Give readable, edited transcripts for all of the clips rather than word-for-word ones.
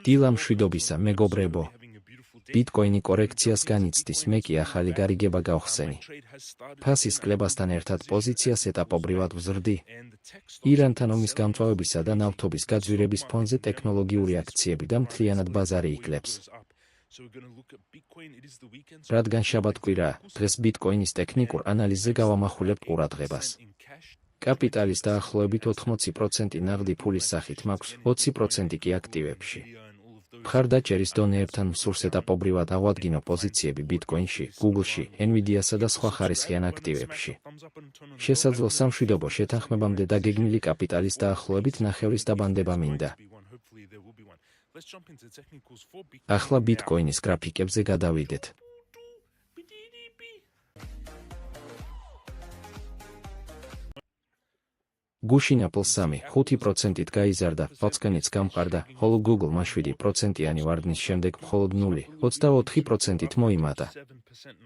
დილა მშვიდობისა, მეგობრებო. ბიტკოინი კორექციას განიცდის, მე კი ახალი გარიგება გავხსენი. ფასის კლებასთან ერთად პოზიციას ეტაპობრივად ვზრდი. ირანთან ომის გამწვავებისა და ნავთობის გაძვირების ფონზე ტექნოლოგიური აქციები და მთლიანად ბაზარი იკლებს. რადგან შაბათ-კვირაა, დღეს ბიტკოინის ტექნიკურ ანალიზზე გავამახვილებთ ყურადღებას. კაპიტალის დაახლოებით 80% ნაღდი ფულის სახით მაქვს, 20% კი აქტივებში. მხარდაჭერის დონეებთან მსურს ეტაპობრივად ავადგინო პოზიციები ბიტკოინში, Google-ში, Nvidia-სა და სხვა ხარისხიან აქტივებში. შესაძლოა სამშვიდობო შეთანხმებამდე დაგეგმილი კაპიტალის დაახლოებით ნახევრის დაბანდება მინდა. ახლა ბიტკოინის გრაფიკებზე გადავიდეთ. გუშინ Apple 3.5%-ით გაიზარდა, Foxconn-იც გამყარდა, ხოლო Google-მა 7%-იანი ვარდნის შემდეგ მხოლოდ 0.24%-ით მოიმატა.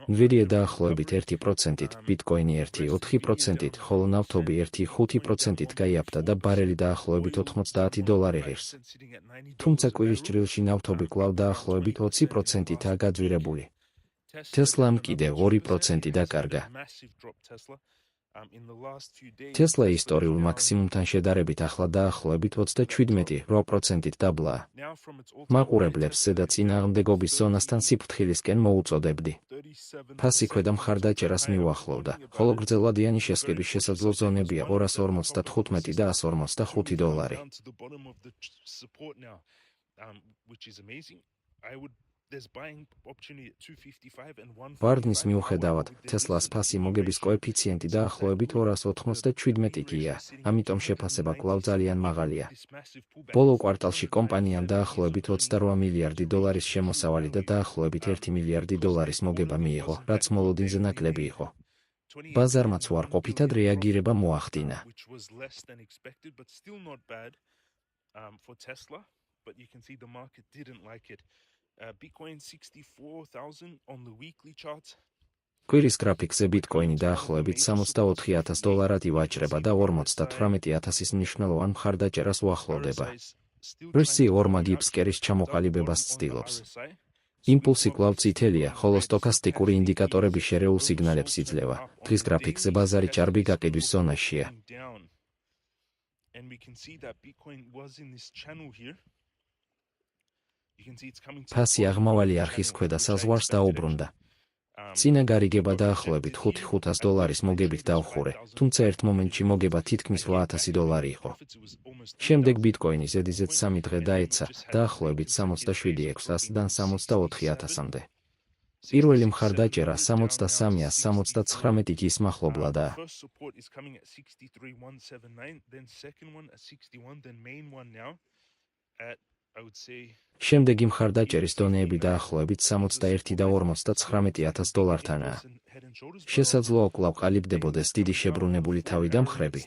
Nvidia დაახლოებით 1%-ით, Bitcoin-ი 1.4%-ით, ხოლო ნავთობი 1.5%-ით გაიაფთა და ბარელი დაახლოებით $90 ღირს. თუმცა კვირის ჭრილში ნავთობი კვლავ დაახლოებით 20%-ითაა გაძვირებული. Tesla-მ კიდევ 2% დაკარგა. Tesla ისტორიულ მაქსიმუმთან შედარებით ახლა დაახლოებით 27% დაბლაა. მაყურებლებს ზედა წინააღმდეგობის ზონასთან სიფრთხილისკენ მოუწოდებდი. ფასი ქვედა მხარდაჭერას მიუახლოვდა, ხოლო გრძელვადიანი შესყიდვის შესაძლო ზონებია $255 და $145. ვარდნის მიუხედავად, Tesla-ს ფასი მოგების კოეფიციენტი დაახლოებით 297-ია, ამიტომ შეფასება კვლავ ძალიან მაღალია. ბოლო კვარტალში კომპანიამ დაახლოებით $28 მილიარდი შემოსავალი და დაახლოებით $1 მილიარდი მოგება მიიღო, რაც მოლოდინზე ნაკლები იყო. ბაზარმაც უარყოფითად რეაგირება მოახდინა. Bitcoin 64,000 on the weekly chart. კვირის გრაფიკზე ბიტკოინი დაახლოებით $64,000 ივაჭრება და 58,000-ის მნიშვნელოვან მხარდაჭერას უახლოვდება. RSI ორმაგი ფსკერის ჩამოყალიბებას ცდილობს. იმპულსი კვლავ წითელია, ხოლო სტოქასტიკური ინდიკატორები შერეულ სიგნალებს იძლევა. დღის გრაფიკზე ბაზარი ჭარბი გაყიდვის ზონაშია. ფასი აღმავალი არხის ქვედა საზღვარს დაუბრუნდა. წინა გარიგება დაახლოებით $5,500 მოგებით დავხურე, თუმცა ერთ მომენტში მოგება თითქმის $8,000 იყო. შემდეგ ბიტკოინი ზედიზედ 3 დღე დაეცა, დაახლოებით 67,600-დან 64,000-მდე. პირველი მხარდაჭერა 63,179 ის მახლობლადაა. შემდეგი მხარდაჭერის დონეები დაახლოებით 61 და $59,000-თანაა. შესაძლოა კვლავ ყალიბდებოდეს დიდი შებრუნებული თავი და მხრები.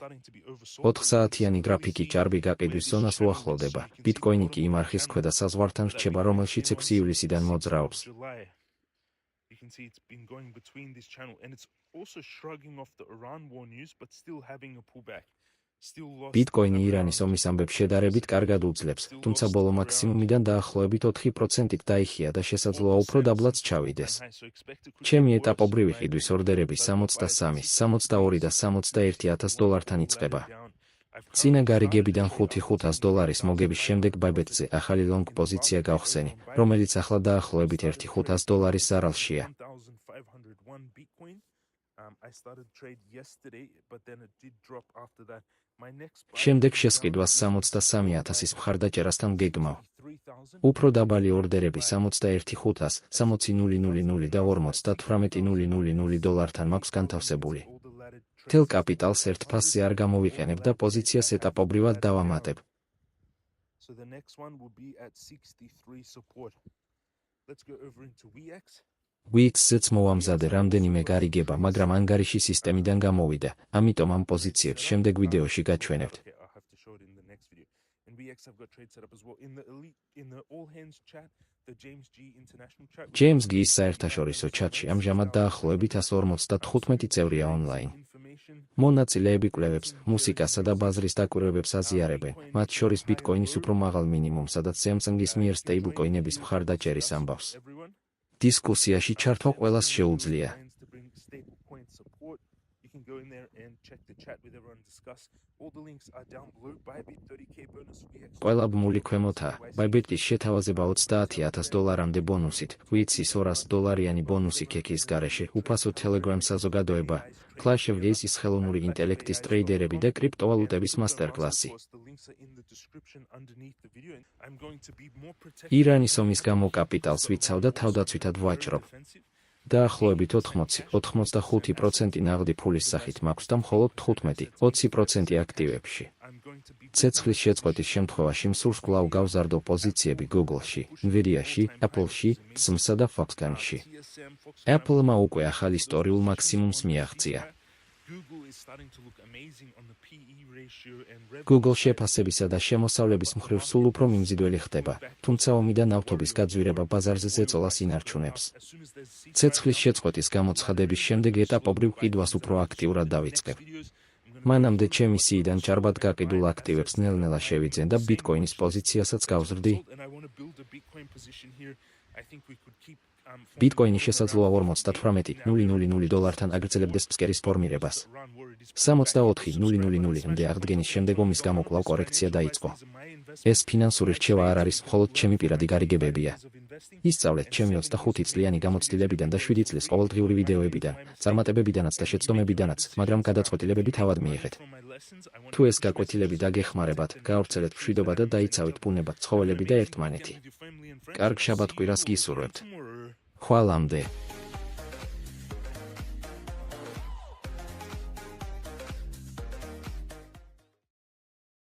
4 საათიანი გრაფიკი ჭარბი გაყიდვის ზონას უახლოვდება, ბიტკოინი კი იმ არხის ქვედა საზღვართან რჩება, რომელშიც 6 ივლისიდან მოძრაობს. ბიტკოინი ირანის ომის ამბებს შედარებით კარგად უძლებს, თუმცა ბოლო მაქსიმუმიდან დაახლოებით 4%-ით დაიხია და შესაძლოა უფრო დაბლაც ჩავიდეს. ჩემი ეტაპობრივი ყიდვის ორდერები 63, 62 და $61,000-თან იწყება. წინა გარიგებიდან $5,500 მოგების შემდეგ ბაიბეტზე ახალი ლონგ პოზიცია გავხსენი, რომელიც ახლა დაახლოებით $1,500 ზარალშია. შემდეგ შესყიდვას 63,000-ის მხარდაჭერასთან გეგმავ. უფრო დაბალი ორდერები 61,500, 60,000 და $58,000-თან მაქვს განთავსებული. მთელ კაპიტალს ერთ ფასზე არ გამოვიყენებ და პოზიციას ეტაპობრივად დავამატებ. Wix-ზეც მოვამზადე რამდენიმე გარიგება, მაგრამ ანგარიში სისტემიდან გამოვიდა, ამიტომ ამ პოზიციებს შემდეგ ვიდეოში გაჩვენებთ. James G-ის საერთაშორისო ჩატში ამჟამად დაახლოებით 155 წევრია ონლაინ. მონაწილეები კვლევებს, მუსიკასა და ბაზრის დაკვირვებებს აზიარებენ, მათ შორის ბიტკოინის უფრო მაღალ მინიმუმსა და Samsung-ის მიერ სტეიბლკოინების მხარდაჭერის ამბავს. დისკუსიაში ჩართვა ყველას შეუძლია. ყველა ბმული ქვემოთაა. Bybit-ის შეთავაზება $30,000-მდე ბონუსით, ვიცის $200 ბონუსი ქექის გარეშე, უფასო Telegram საზოგადოება, Clash of Clans-ის ხელოვნური ინტელექტის ტრეიდერები და კრიპტოვალუტების მასტერკლასი. ირანის ომის გამო კაპიტალს ვიცავ და თავდაცვითად ვაჭრობ. დაახლოებით 80-85% ნაღდი ფულის სახით მაქვს და მხოლოდ 15-20% აქტივებში. ცეცხლის შეწყვეტის შემთხვევაში მსურს კვლავ გავზარდო პოზიციები Google-ში, Nvidia-ში, Apple-ში, TSM-სა და Foxconn-ში. Apple-მა უკვე ახალ ისტორიულ მაქსიმუმს მიაღწია. Google შეფასებისა და შემოსავლების მხრივ სულ უფრო მიმზიდველი ხდება, თუმცა ომი და ნავთობის გაძვირება ბაზარზე ზეწოლას ინარჩუნებს. ცეცხლის შეწყვეტის გამოცხადების შემდეგ ეტაპობრივ ყიდვას უფრო აქტიურად დავიწყებ. მანამდე ჩემი სიიდან ჭარბად გაყიდულ ακτივებს ნელ-ნელა შევიძენ და ბიტკოინის პოზიციასაც გავზრდი. ბიტკოინი შესაძლოა $48,000-თან აგრძელებდეს ფსკერის ფორმირებას. 64,000-მდე აღდგენის შემდეგ ომის გამო კვლავ კორექცია დაიწყო. ეს ფინანსური რჩევა არ არის მხოლოდ ჩემი პირადი გარიგებებია. ისწავლეთ ჩემი 25 წლიანი გამოცდილებიდან და 7 წლის ყოველდღიური ვიდეოებიდან, წარმატებებიდანაც და შეცდომებიდანაც, მაგრამ გადაწყვეტილებები თავად მიიღეთ. თუ ეს გაკვეთილები დაგეხმარებათ, გაავრცელეთ მშვიდობა და დაიცავით ბუნებად ცხოველები და ერთმანეთი. კარგ შაბათ-კვირას გისურვებთ. ხვალამდე.